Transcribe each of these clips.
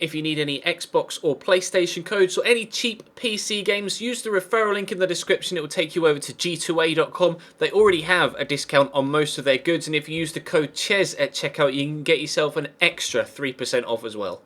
If you need any Xbox or PlayStation codes or any cheap PC games, use the referral link in the description. It will take you over to g2a.com. They already have a discount on most of their goods, and if you use the code CHES at checkout, you can get yourself an extra 3% off as well.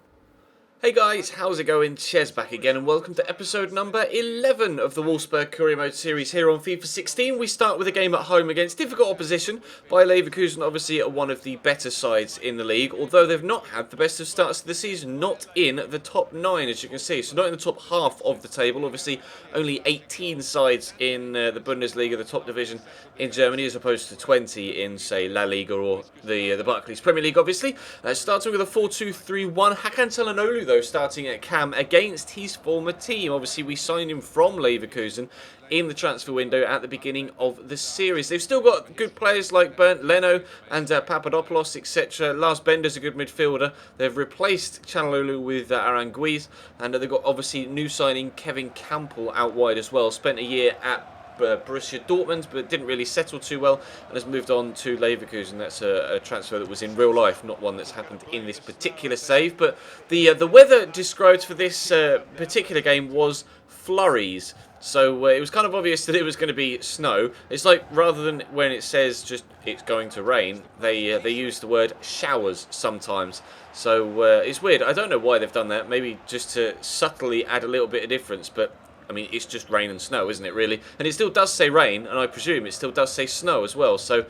Hey guys, how's it going? Chez back again, and welcome to episode number 11 of the Wolfsburg Career Mode series here on FIFA 16. We start with a game at home against difficult opposition by Leverkusen, obviously one of the better sides in the league, although they've not had the best of starts to the season, not in the top 9 as you can see, so not in the top half of the table. Obviously only 18 sides in the Bundesliga, the top division in Germany, as opposed to 20 in, say, La Liga or the Barclays Premier League, obviously. Starting with a 4-2-3-1, Hakan Çalhanoğlu, though, starting at Cam against his former team. Obviously, we signed him from Leverkusen in the transfer window at the beginning of the series. They've still got good players like Bernd Leno and Papadopoulos, etc. Lars Bender's a good midfielder. They've replaced Çalhanoğlu with Aranguiz, and they've got, obviously, new signing Kevin Campbell out wide as well. Spent a year at Borussia Dortmund, but didn't really settle too well and has moved on to Leverkusen. That's a transfer that was in real life, not one that's happened in this particular save. But the weather described for this particular game was flurries. So it was kind of obvious that it was going to be snow. It's like, rather than when it says just it's going to rain, they use the word showers sometimes. So it's weird. I don't know why they've done that. Maybe just to subtly add a little bit of difference, but I mean, it's just rain and snow, isn't it, really? And it still does say rain, and I presume it still does say snow as well, so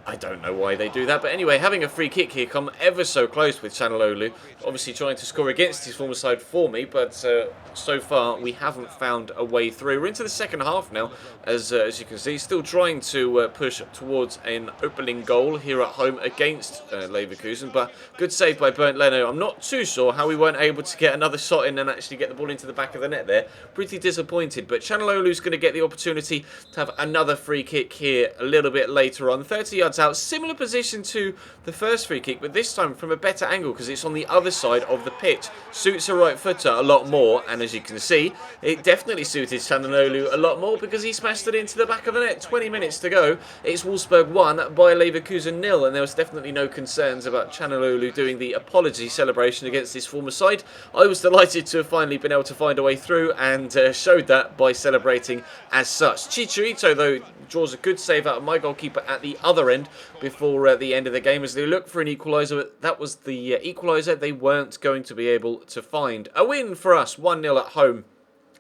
I don't know why they do that. But anyway, having a free kick here, come ever so close with Çalhanoğlu. Obviously trying to score against his former side for me, but so far we haven't found a way through. We're into the second half now, as you can see. Still trying to push towards an opening goal here at home against Leverkusen, but good save by Bernd Leno. I'm not too sure how we weren't able to get another shot in and actually get the ball into the back of the net there. Pretty disappointed, but Çalhanoğlu's going to get the opportunity to have another free kick here a little bit later on. 30 yards out, similar position to the first free kick, but this time from a better angle because it's on the other side of the pitch. Suits a right footer a lot more, and as you can see, it definitely suited Çalhanoğlu a lot more because he smashed it into the back of the net. 20 minutes to go. It's Wolfsburg 1 by Leverkusen 0, and there was definitely no concerns about Çalhanoğlu doing the apology celebration against his former side. I was delighted to have finally been able to find a way through, and showed that by celebrating as such. Chicharito, though, draws a good save out of my goalkeeper at the other end before the end of the game as they look for an equaliser, but that was the equaliser they weren't going to be able to find. A win for us, 1-0 at home.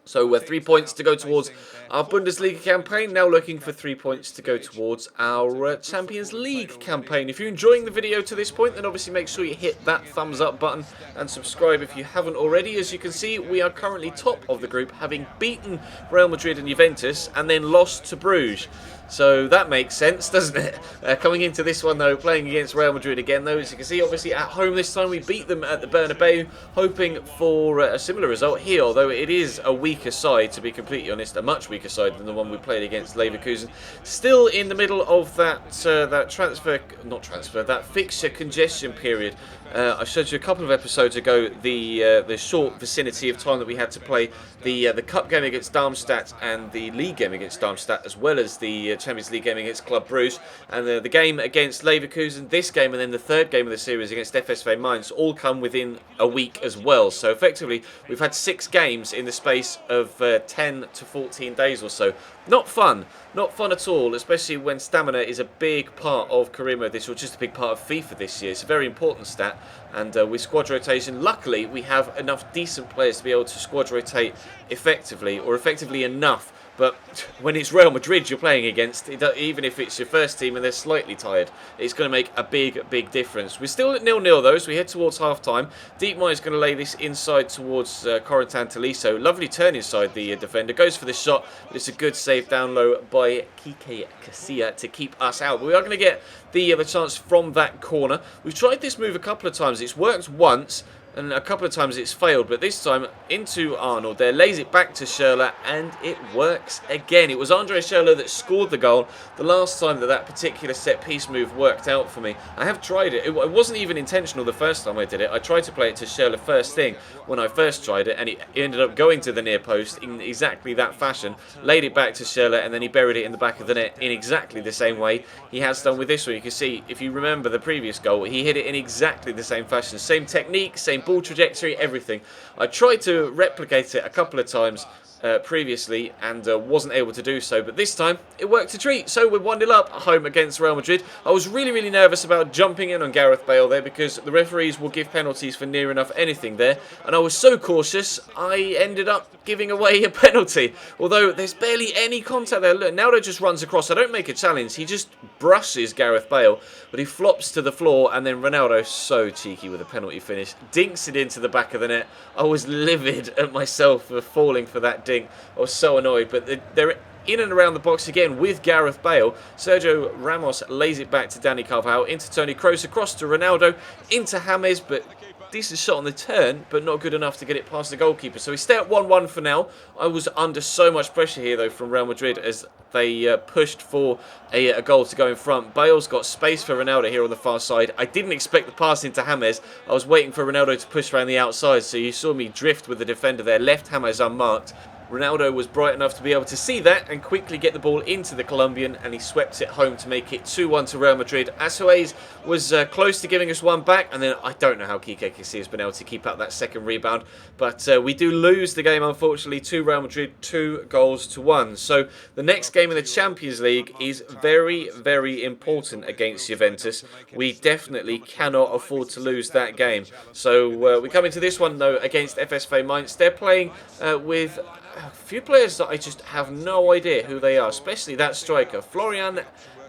So 3 points to go towards our Bundesliga campaign. Now looking for 3 points to go towards our Champions League campaign. If you're enjoying the video to this point, then obviously make sure you hit that thumbs up button and subscribe if you haven't already. As you can see, we are currently top of the group, having beaten Real Madrid and Juventus and then lost to Bruges. So that makes sense, doesn't it? Coming into this one, though, playing against Real Madrid again, though, as you can see, obviously at home this time, we beat them at the Bernabeu, hoping for a similar result here, although it is a weaker side, to be completely honest, a much weaker side than the one we played against Leverkusen. Still in the middle of that that fixture congestion period. I showed you a couple of episodes ago the short vicinity of time that we had to play the cup game against Darmstadt and the league game against Darmstadt, as well as the Champions League game against Club Brugge, and the game against Leverkusen, this game, and then the third game of the series against FSV Mainz all come within a week as well. So effectively, we've had 6 games in the space of 10 to 14 days or so. Not fun. Not fun at all, especially when stamina is a big part of career mode this year, or just a big part of FIFA this year. It's a very important stat, and with squad rotation, luckily we have enough decent players to be able to squad rotate effectively, or effectively enough. But when it's Real Madrid you're playing against, even if it's your first team and they're slightly tired, it's going to make a big difference. We're still at 0-0 though, so we head towards half-time. Diekmeyer is going to lay this inside towards Corentin Tolisso. Lovely turn inside the defender. Goes for the shot, but it's a good save down low by Kike Casilla to keep us out. But we are going to get the chance from that corner. We've tried this move a couple of times. It's worked once, and a couple of times it's failed, but this time into Arnold there, lays it back to Schürrle, and it works again. It was Andre Schürrle that scored the goal the last time that particular set-piece move worked out for me. I have tried it. It wasn't even intentional the first time I did it. I tried to play it to Schürrle first thing when I first tried it, and it ended up going to the near post in exactly that fashion. Laid it back to Schürrle, and then he buried it in the back of the net in exactly the same way he has done with this one. You can see, if you remember the previous goal, he hit it in exactly the same fashion. Same technique, same ball trajectory, everything. I tried to replicate it a couple of times previously and wasn't able to do so, but this time it worked a treat. So we're 1-0 up home against Real Madrid. I was really nervous about jumping in on Gareth Bale there because the referees will give penalties for near enough anything there, and I was so cautious I ended up giving away a penalty, although there's barely any contact there. Look, Naldo just runs across. I don't make a challenge, he just brushes Gareth Bale, but he flops to the floor, and then Ronaldo, so cheeky with a penalty finish, dinks it into the back of the net. I was livid at myself for falling for that dink. I was so annoyed, but they're in and around the box again with Gareth Bale. Sergio Ramos lays it back to Dani Carvajal, into Toni Kroos, across to Ronaldo, into James, but decent shot on the turn, but not good enough to get it past the goalkeeper. So we stay at 1-1 for now. I was under so much pressure here, though, from Real Madrid as they pushed for a goal to go in front. Bale's got space for Ronaldo here on the far side. I didn't expect the pass into James. I was waiting for Ronaldo to push around the outside, so you saw me drift with the defender there, left James unmarked. Ronaldo was bright enough to be able to see that and quickly get the ball into the Colombian, and he swept it home to make it 2-1 to Real Madrid. Azoez was close to giving us one back, and then I don't know how Kike Casilla has been able to keep up that second rebound, but we do lose the game, unfortunately, to Real Madrid, 2-1. So the next game in the Champions League is very important against Juventus. We definitely cannot afford to lose that game. So we come into this one, though, against FSV Mainz. They're playing with a few players that I just have no idea who they are, especially that striker, Florian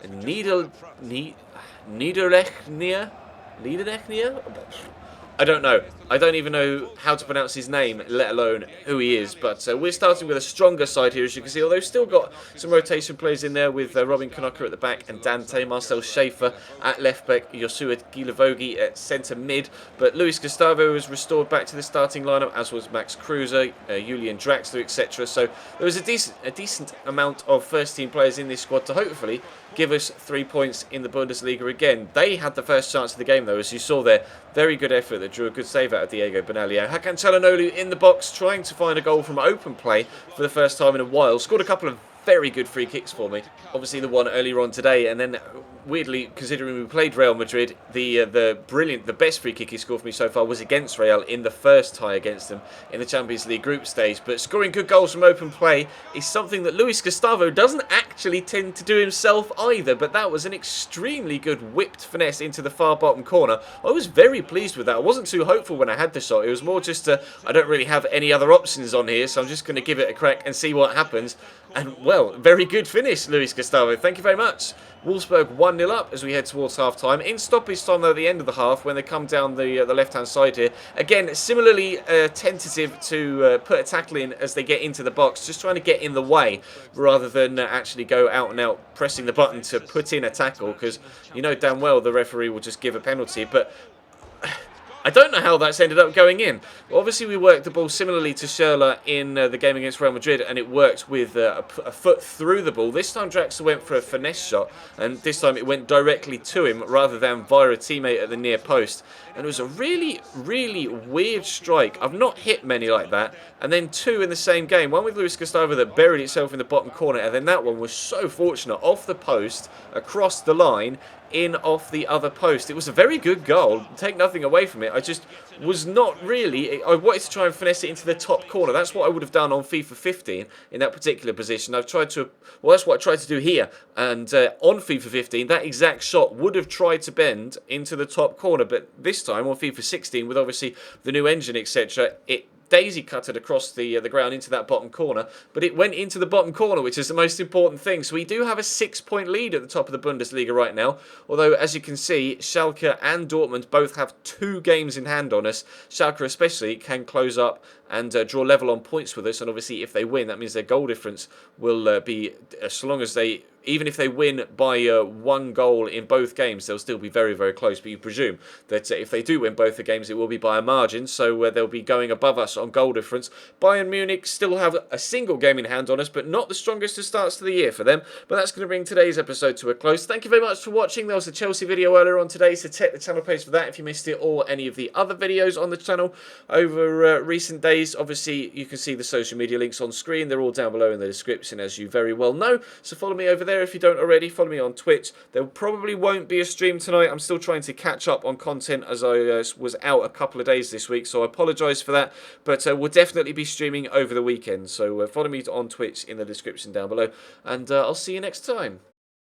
Niederlechner? I don't know. I don't even know how to pronounce his name, let alone who he is. But we're starting with a stronger side here, as you can see. Although still got some rotation players in there with Robin Knocker at the back and Dante, Marcel Schaefer at left back, Joshua Gilavogi at centre mid. But Luis Gustavo was restored back to the starting lineup, as was Max Kruse, Julian Draxler, etc. So there was a decent amount of first team players in this squad to hopefully give us 3 points in the Bundesliga again. They had the first chance of the game, though, as you saw there. Very good effort that drew a good save out of Diego Benaglio. Hakan Çalhanoğlu in the box, trying to find a goal from open play for the first time in a while. Scored a couple of very good free kicks for me. Obviously the one earlier on today, and then weirdly, considering we played Real Madrid, the best free kick he scored for me so far was against Real in the first tie against them in the Champions League group stage. But scoring good goals from open play is something that Luis Gustavo doesn't actually tend to do himself either, but that was an extremely good whipped finesse into the far bottom corner. I was very pleased with that. I wasn't too hopeful when I had the shot. It was more just I don't really have any other options on here, so I'm just going to give it a crack and see what happens. And, well, very good finish, Luis Gustavo. Thank you very much. Wolfsburg 1-0 up as we head towards half-time. In stoppage time, though, at the end of the half, when they come down the left-hand side here. Again, similarly tentative to put a tackle in as they get into the box, just trying to get in the way rather than actually go out and out pressing the button to put in a tackle, because you know damn well the referee will just give a penalty. But I don't know how that's ended up going in. Well, obviously, we worked the ball similarly to Schürrle in the game against Real Madrid, and it worked with a foot through the ball. This time, Draxler went for a finesse shot, and this time it went directly to him rather than via a teammate at the near post. And it was a really weird strike. I've not hit many like that. And then two in the same game. One with Luis Gustavo that buried itself in the bottom corner, and then that one was so fortunate. Off the post, across the line, in off the other post. It was a very good goal. Take nothing away from it. I just was not really... I wanted to try and finesse it into the top corner. That's what I would have done on FIFA 15 in that particular position. I've tried to... Well, that's what I tried to do here. And on FIFA 15, that exact shot would have tried to bend into the top corner. But this time on FIFA 16, with obviously the new engine, etc., it daisy cutted across the ground into that bottom corner, but it went into the bottom corner, which is the most important thing. So we do have a 6-point lead at the top of the Bundesliga right now, although as you can see, Schalke and Dortmund both have 2 games in hand on us. Schalke especially can close up and draw level on points with us, and obviously if they win, that means their goal difference will be, as long as they... Even if they win by 1 goal in both games, they'll still be very close. But you presume that if they do win both the games, it will be by a margin. So they'll be going above us on goal difference. Bayern Munich still have a single game in hand on us, but not the strongest of starts to the year for them. But that's going to bring today's episode to a close. Thank you very much for watching. There was a Chelsea video earlier on today, so check the channel page for that if you missed it, or any of the other videos on the channel over recent days. Obviously, you can see the social media links on screen. They're all down below in the description, as you very well know. So follow me over there. there if you don't already. Follow me on Twitch. There probably won't be a stream tonight. I'm still trying to catch up on content as I was out a couple of days this week, so I apologise for that. But we'll definitely be streaming over the weekend. So follow me on Twitch in the description down below, and I'll see you next time.